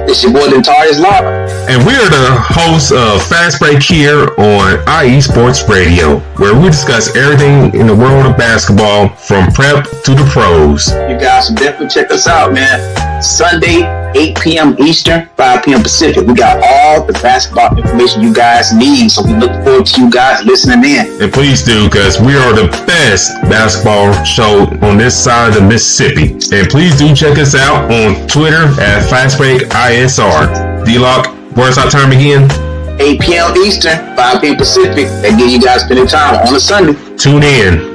It's your boy Dentarius Locke. And we're the hosts of Fast Break here on IE Sports Radio, where we discuss everything in the world of basketball from prep to the pros. You guys should definitely check us out, man. Sunday, 8 p.m. Eastern, 5 p.m. Pacific. We got all the basketball information you guys need, so we look forward to you guys listening in. And please do, because we are the best basketball show on this side of the Mississippi. And please do check us out on Twitter at FastBreakISR. D-Lock, where's our time again? 8 p.m. Eastern, 5 p.m. Pacific. That gives you guys plenty of time on a Sunday. Tune in.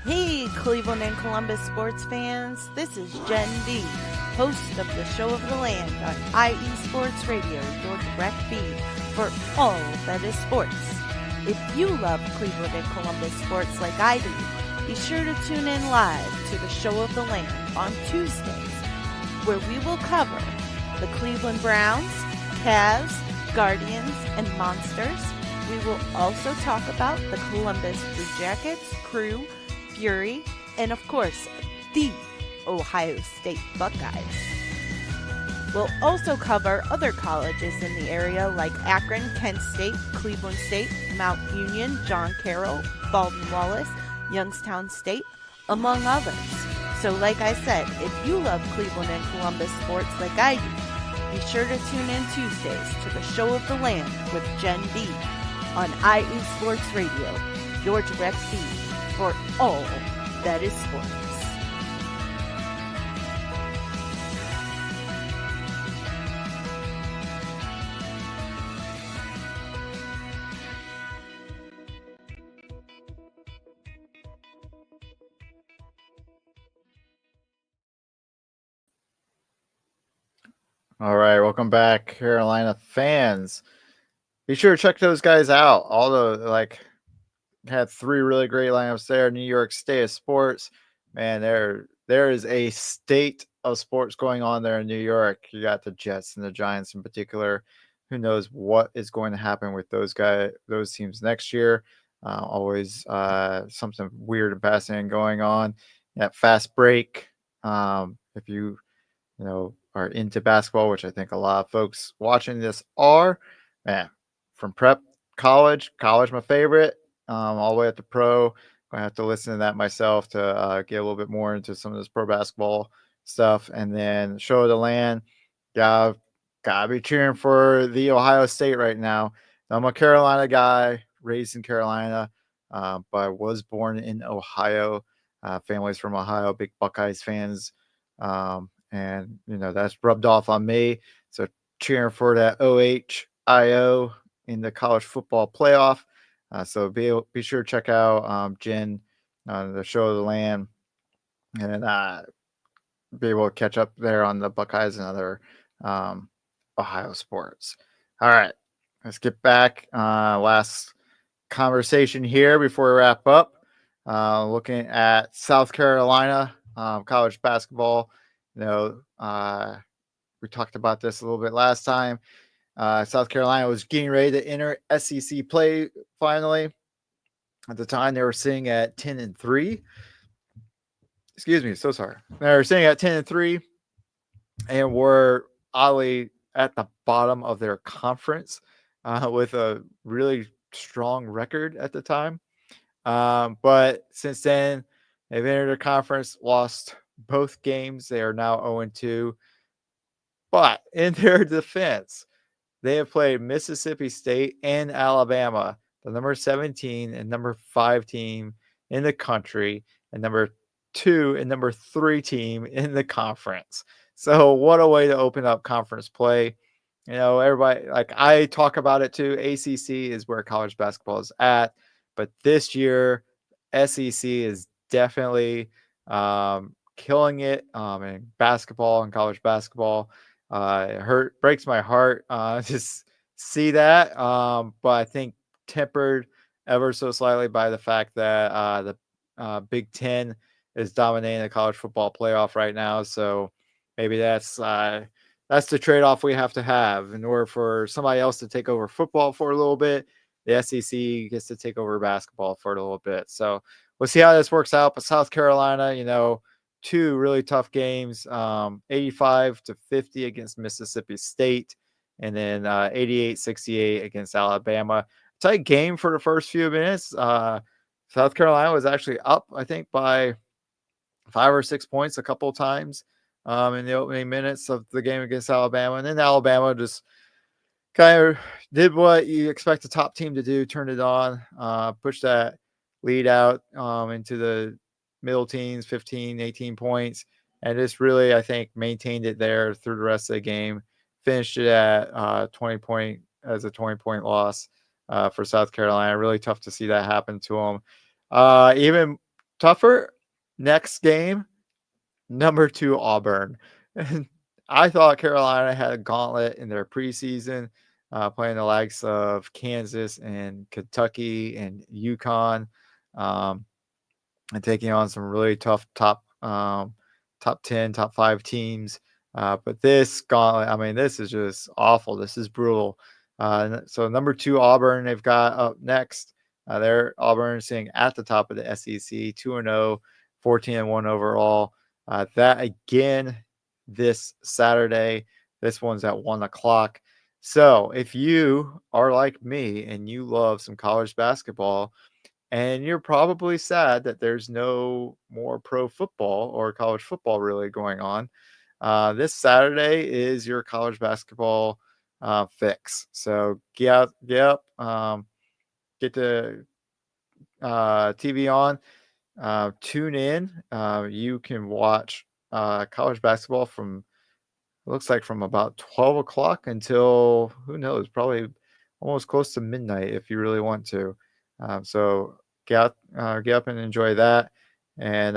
Hey, Cleveland and Columbus sports fans. This is Jen B, host of the Show of the Land on IE Sports Radio, your direct feed for all that is sports. If you love Cleveland and Columbus sports like I do, be sure to tune in live to the Show of the Land on Tuesdays, where we will cover the Cleveland Browns, Cavs, Guardians, and Monsters. We will also talk about the Columbus Blue Jackets, Crew, Fury, and of course, the Ohio State Buckeyes. We'll also cover other colleges in the area like Akron, Kent State, Cleveland State, Mount Union, John Carroll, Baldwin Wallace, Youngstown State, among others. So like I said, if you love Cleveland and Columbus sports like I do, be sure to tune in Tuesdays to the Show of the Land with Jen B on IE Sports Radio, your direct feed for all that is sports. All right, welcome back, Carolina fans. Be sure to check those guys out. All the had three really great lineups there. New York State of Sports, man, there is a state of sports going on there in New York. You got the Jets and the Giants in particular. Who knows what is going to happen with those teams next year? Always something weird and fascinating going on. At Fast Break, if you are into basketball, which I think a lot of folks watching this are, man, from prep, college my favorite, all the way up to pro. I have to listen to that myself to get a little bit more into some of this pro basketball stuff. And then Show of the Land, gotta be cheering for the Ohio State right now. I'm a Carolina guy, raised in Carolina, but I was born in Ohio. Families from Ohio, big Buckeyes fans. And that's rubbed off on me. So cheering for that OHIO in the college football playoff. So be sure to check out Jen on the Show of the Land, and be able to catch up there on the Buckeyes and other Ohio sports. All right, let's get back. Last conversation here before we wrap up. Looking at South Carolina college basketball. We talked about this a little bit last time. South Carolina was getting ready to enter SEC play finally. At the time, they were sitting at 10-3. Excuse me, so sorry. They were sitting at 10-3, and were oddly at the bottom of their conference with a really strong record at the time. But since then, they've entered a conference, lost both games. They are now 0-2. But in their defense, they have played Mississippi State and Alabama, the number 17 and number 5 team in the country, and number 2 and number 3 team in the conference. So what a way to open up conference play. You know, everybody, like I talk about it too. ACC is where college basketball is at, but this year, SEC is definitely killing it in basketball and college basketball. It breaks my heart just see that, but I think tempered ever so slightly by the fact that the Big Ten is dominating the college football playoff right now. So maybe that's the trade-off we have to have in order for somebody else to take over football for a little bit. The SEC gets to take over basketball for a little bit. So we'll see how this works out. But South Carolina, you know, 2 really tough games, 85-50 against Mississippi State, and then 88-68 against Alabama. Tight game for the first few minutes. South Carolina was actually up, I think, by 5 or 6 points a couple of times in the opening minutes of the game against Alabama. And then Alabama just kind of did what you expect a top team to do, turned it on, pushed that lead out into the middle teens, 15, 18 points, and just really, I think, maintained it there through the rest of the game. Finished it at 20 point loss for South Carolina. Really tough to see that happen to them. Even tougher, next game, number 2 Auburn. I thought Carolina had a gauntlet in their preseason, playing the likes of Kansas and Kentucky and UConn, and taking on some really tough top 10, top 5 teams. But this gauntlet, I mean, this is just awful. This is brutal. So number 2 Auburn, they've got up next. They're Auburn sitting at the top of the SEC, 2-0, 14-1 overall. That again this Saturday. This one's at 1:00. So if you are like me and you love some college basketball, and you're probably sad that there's no more pro football or college football really going on, this Saturday is your college basketball fix. So get up, get the TV on, tune in. You can watch college basketball from, it looks like, from about 12 o'clock until, who knows, probably almost close to midnight if you really want to. So get up and enjoy that. And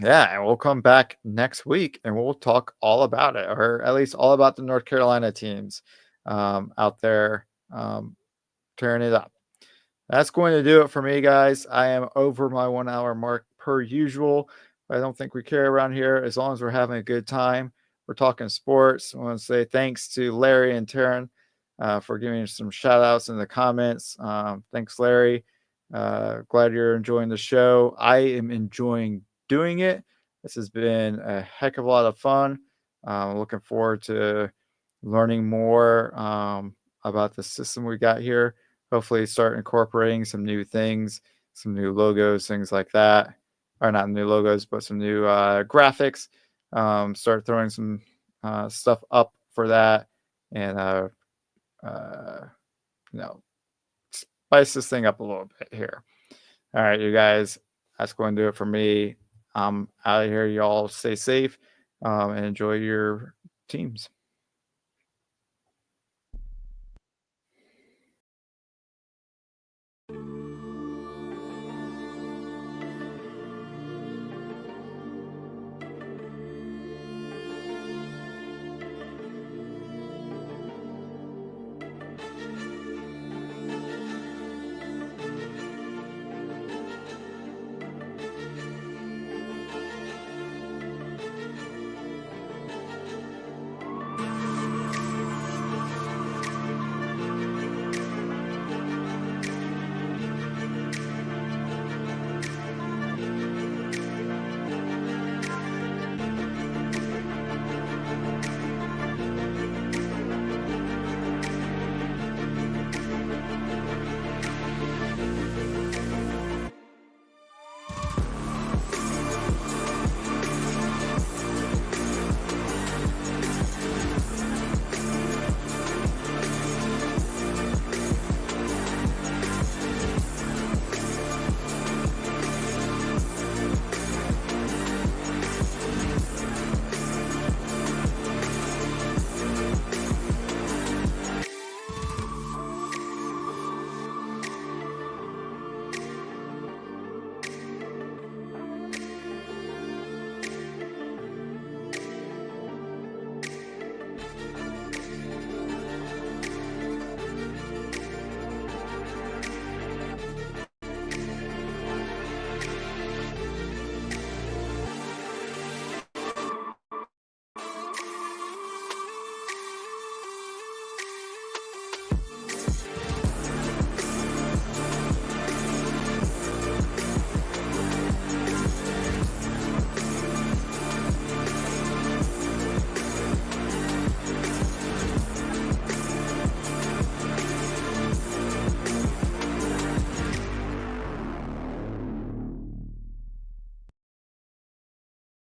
and we'll come back next week and we'll talk all about it, or at least all about the North Carolina teams out there tearing it up. That's going to do it for me, guys. I am over my 1 hour mark per usual. I don't think we care around here as long as we're having a good time. We're talking sports. I want to say thanks to Larry and Taryn for giving us some shout outs in the comments. Thanks, Larry. Glad you're enjoying the show. I am enjoying doing it. This has been a heck of a lot of fun. Looking forward to learning more about the system we got here. Hopefully start incorporating some new things, some new logos, things like that. Or not new logos, but some new graphics. Start throwing some stuff up for that, and spice this thing up a little bit here. All right, you guys, that's going to do it for me. I'm out of here. Y'all stay safe and enjoy your teams.